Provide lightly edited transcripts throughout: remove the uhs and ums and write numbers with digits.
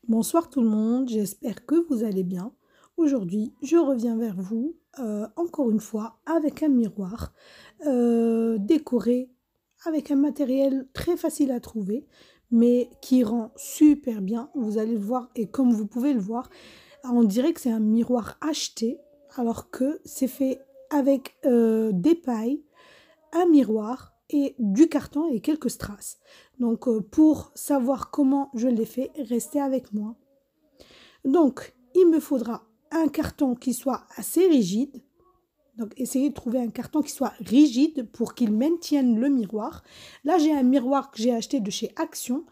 Bonsoir tout le monde, j'espère que vous allez bien. Aujourd'hui, je reviens vers vous encore une fois avec un miroir décoré avec un matériel très facile à trouver, mais qui rend super bien. Vous allez le voir et comme vous pouvez le voir, on dirait que c'est un miroir acheté alors que c'est fait avec des pailles, un miroir et du carton et quelques strass. Donc pour savoir comment je l'ai fait, restez avec moi. Donc il me faudra un carton qui soit assez rigide. Donc essayez de trouver un carton qui soit rigide pour qu'il maintienne le miroir. Là j'ai un miroir que j'ai acheté de chez Action.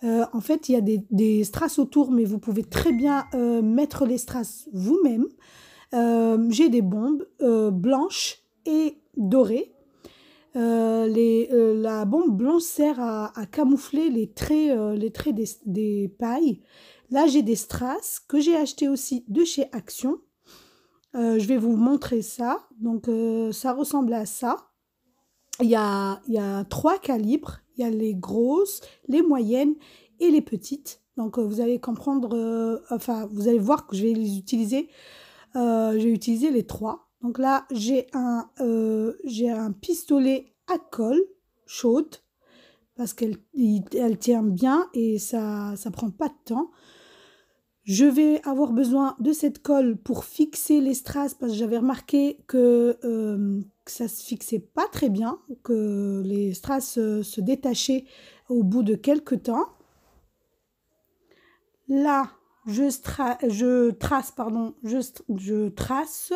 En fait il y a des strass autour mais vous pouvez très bien mettre les strass vous-même. J'ai des bombes blanches et dorées. La bombe blanche sert à camoufler les traits des pailles. Là, j'ai des strass que j'ai acheté aussi de chez Action. Je vais vous montrer ça. Donc, ça ressemble à ça. Il y a trois calibres. Il y a les grosses, les moyennes et les petites. Donc, vous allez comprendre, vous allez voir que je vais les utiliser. J'ai utilisé les trois. Donc là, j'ai un pistolet à colle chaude parce elle tient bien et ça prend pas de temps. Je vais avoir besoin de cette colle pour fixer les strass parce que j'avais remarqué que ça se fixait pas très bien, que les strass se détachaient au bout de quelques temps. Là, je trace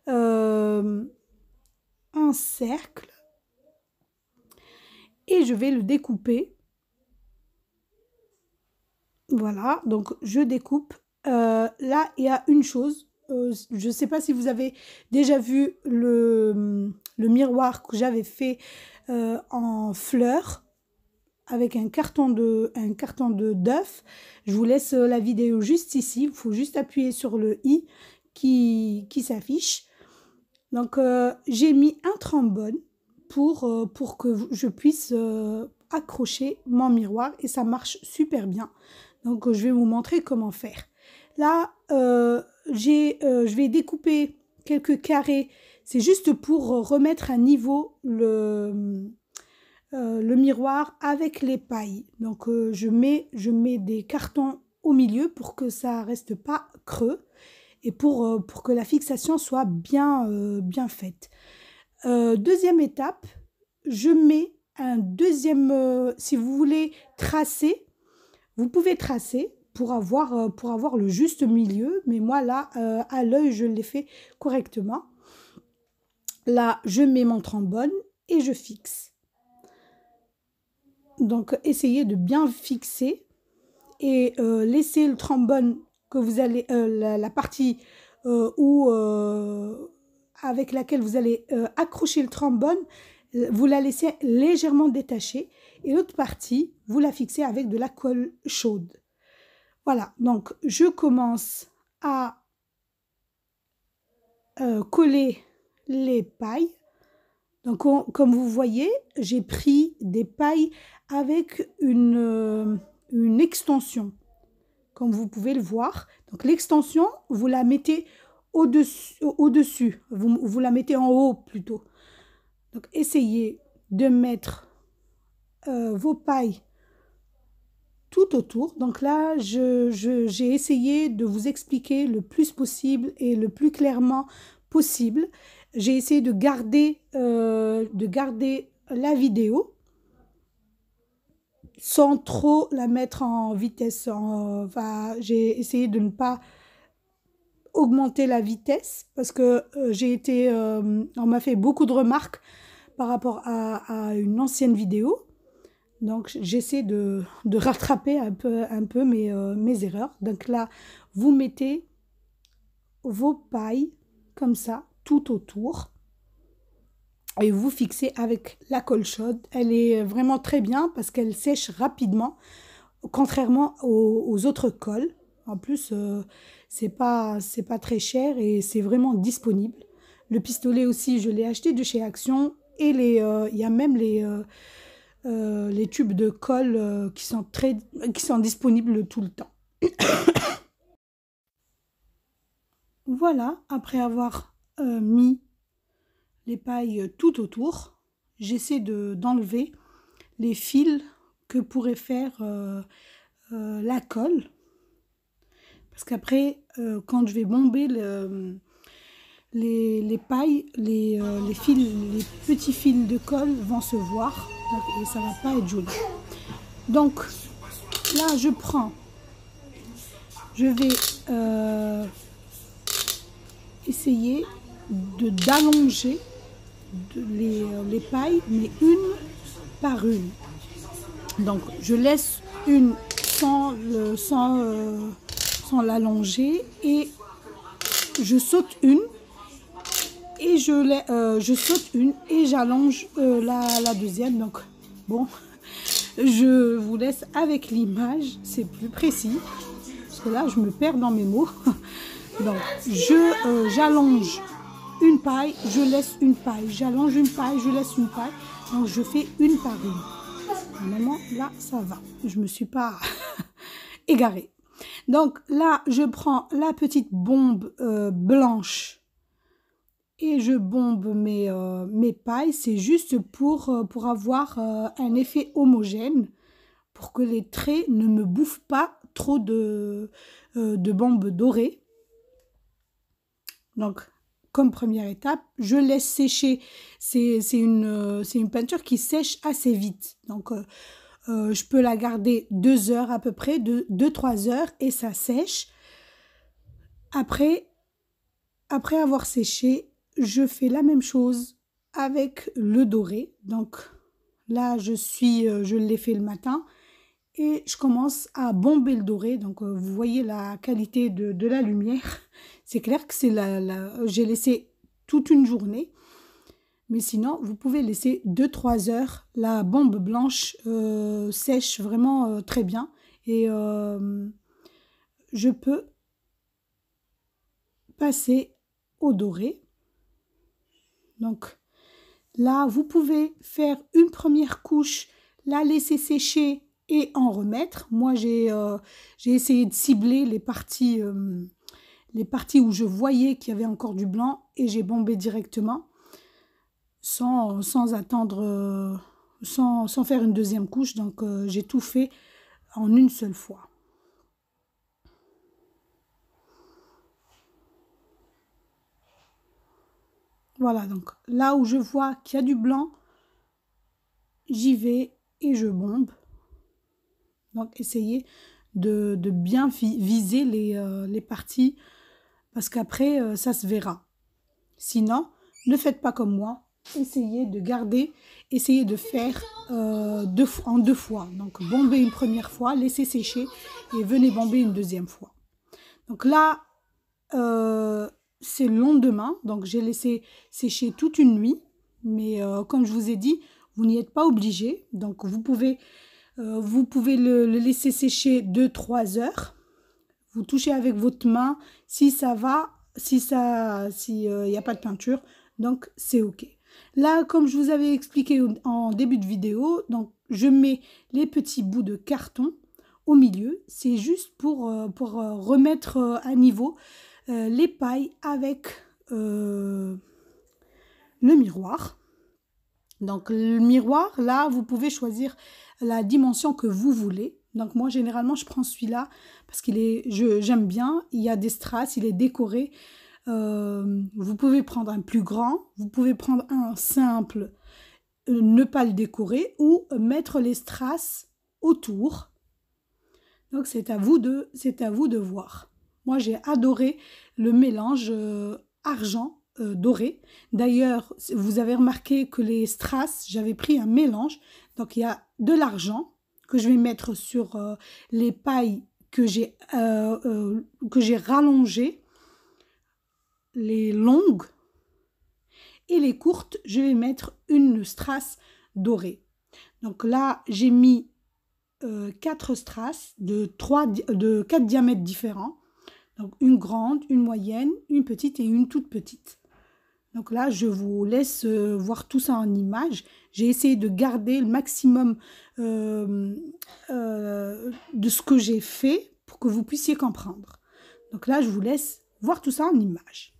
euh, un cercle et je vais le découper. Voilà, donc je découpe. Là, il y a une chose. Je ne sais pas si vous avez déjà vu le miroir que j'avais fait en fleurs avec un carton de d'œuf. Je vous laisse la vidéo juste ici. Il faut juste appuyer sur le i qui s'affiche. Donc, j'ai mis un trombone pour que je puisse accrocher mon miroir et ça marche super bien. Donc, je vais vous montrer comment faire. Là, je vais découper quelques carrés. C'est juste pour remettre à niveau le miroir avec les pailles. Donc, je mets des cartons au milieu pour que ça reste pas creux et pour que la fixation soit bien faite. Deuxième étape, je mets un deuxième, si vous voulez tracer, vous pouvez tracer pour avoir le juste milieu, mais moi là, à l'œil, je l'ai fait correctement. Là, je mets mon trombone et je fixe. Donc, essayez de bien fixer et laissez le trombone que vous allez, la partie avec laquelle vous allez accrocher le trombone, vous la laissez légèrement détachée et l'autre partie, vous la fixez avec de la colle chaude. Voilà, donc je commence à coller les pailles. Donc comme vous voyez, j'ai pris des pailles avec une extension, comme vous pouvez le voir. Donc l'extension, vous la mettez au-dessus, vous la mettez en haut plutôt. Donc essayez de mettre vos pailles tout autour. Donc là, j'ai essayé de vous expliquer le plus possible et le plus clairement possible. J'ai essayé de garder la vidéo sans trop la mettre en vitesse. J'ai essayé de ne pas augmenter la vitesse parce que on m'a fait beaucoup de remarques par rapport à une ancienne vidéo. Donc, j'essaie de rattraper un peu mes erreurs. Donc là, vous mettez vos pailles comme ça, tout autour. Et vous fixez avec la colle chaude. Elle est vraiment très bien parce qu'elle sèche rapidement, contrairement aux autres colles. En plus, c'est pas très cher et c'est vraiment disponible. Le pistolet aussi, je l'ai acheté de chez Action. Et il y a même les tubes de colle qui sont disponibles tout le temps. Voilà, après avoir mis les pailles tout autour, j'essaie d'enlever les fils que pourrait faire la colle. Parce qu'après, quand je vais bomber les pailles, les fils, les petits fils de colle vont se voir et ça va pas être joli. Donc là, je vais essayer d'allonger les pailles, mais une par une. Donc je laisse une sans l'allonger et je saute une et je saute une et j'allonge la deuxième. Donc bon, je vous laisse avec l'image, c'est plus précis parce que là je me perds dans mes mots. Donc j'allonge une paille, je laisse une paille, j'allonge une paille, je laisse une paille. Donc je fais une par une. Normalement là ça va, je me suis pas égarée. Donc là je prends la petite bombe blanche et je bombe mes pailles. C'est juste pour avoir un effet homogène, pour que les traits ne me bouffent pas trop de bombes dorées. Donc, comme première étape, je laisse sécher. C'est une peinture qui sèche assez vite. Donc, je peux la garder 2 heures à peu près, 2-3 heures, et ça sèche. Après avoir séché, je fais la même chose avec le doré. Donc, là, je l'ai fait le matin. Et je commence à bomber le doré. Donc, vous voyez la qualité de la lumière. C'est clair que j'ai laissé toute une journée. Mais sinon, vous pouvez laisser 2-3 heures. La bombe blanche sèche vraiment très bien. Et je peux passer au doré. Donc, là, vous pouvez faire une première couche, la laisser sécher et en remettre. Moi, j'ai essayé de cibler les parties où je voyais qu'il y avait encore du blanc et j'ai bombé directement sans attendre, sans faire une deuxième couche. Donc, j'ai tout fait en une seule fois. Voilà, donc là où je vois qu'il y a du blanc, j'y vais et je bombe. Donc, essayez de bien viser les parties parce qu'après, ça se verra. Sinon, ne faites pas comme moi. Essayez de garder, essayez de faire en 2 fois. Donc, bomber une première fois, laissez sécher et venez bomber une deuxième fois. Donc là, c'est le lendemain. Donc, j'ai laissé sécher toute une nuit. Mais comme je vous ai dit, vous n'y êtes pas obligé. Donc, vous pouvez le laisser sécher 2-3 heures. Vous touchez avec votre main si ça va, si y a pas de peinture, donc c'est ok. Là, comme je vous avais expliqué en début de vidéo, donc je mets les petits bouts de carton au milieu. C'est juste pour remettre à niveau les pailles avec le miroir. Donc le miroir, là, vous pouvez choisir la dimension que vous voulez. Donc moi, généralement, je prends celui-là parce j'aime bien. Il y a des strass, il est décoré. Vous pouvez prendre un plus grand, vous pouvez prendre un simple, ne pas le décorer ou mettre les strass autour. Donc c'est à vous de voir. Moi, j'ai adoré le mélange argent doré. D'ailleurs, vous avez remarqué que les strass, j'avais pris un mélange. Donc il y a de l'argent que je vais mettre sur les pailles que j'ai rallongées, les longues, et les courtes, je vais mettre une strass dorée. Donc là, j'ai mis 4 strass de 4 diamètres différents. Donc une grande, une moyenne, une petite et une toute petite. Donc là, je vous laisse voir tout ça en image. J'ai essayé de garder le maximum de ce que j'ai fait pour que vous puissiez comprendre. Donc là, je vous laisse voir tout ça en images.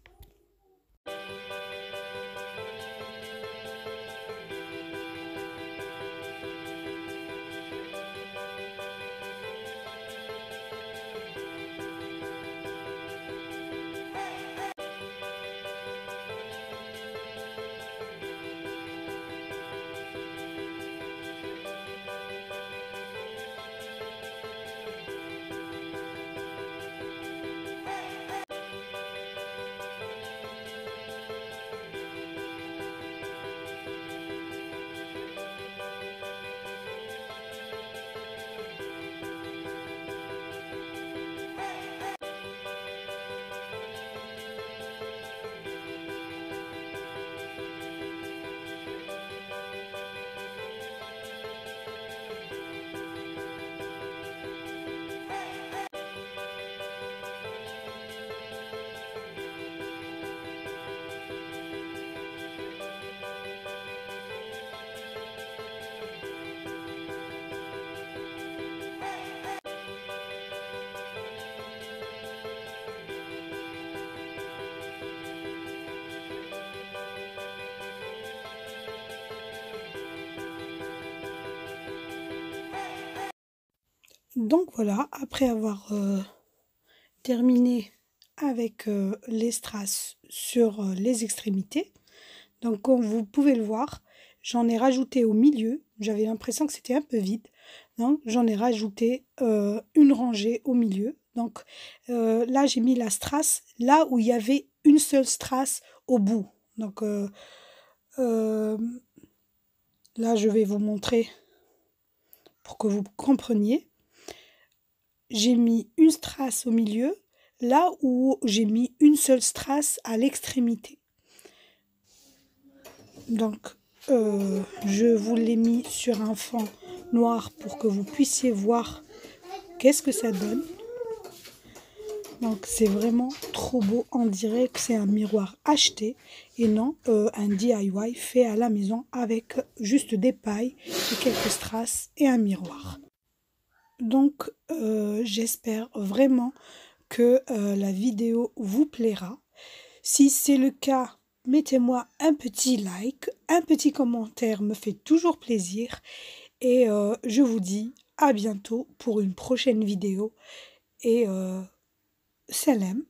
Donc voilà, après avoir terminé avec les strass sur les extrémités, donc comme vous pouvez le voir, j'en ai rajouté au milieu. J'avais l'impression que c'était un peu vide, donc j'en ai rajouté une rangée au milieu. Donc là, j'ai mis la strass là où il y avait une seule strass au bout. Donc là, je vais vous montrer pour que vous compreniez. J'ai mis une strass au milieu, là où j'ai mis une seule strass à l'extrémité. Donc, je vous l'ai mis sur un fond noir pour que vous puissiez voir qu'est-ce que ça donne. Donc, c'est vraiment trop beau. On dirait que c'est un miroir acheté et non un DIY fait à la maison avec juste des pailles et quelques strass et un miroir. Donc, j'espère vraiment que la vidéo vous plaira. Si c'est le cas, mettez-moi un petit like, un petit commentaire me fait toujours plaisir. Et je vous dis à bientôt pour une prochaine vidéo. Et salam.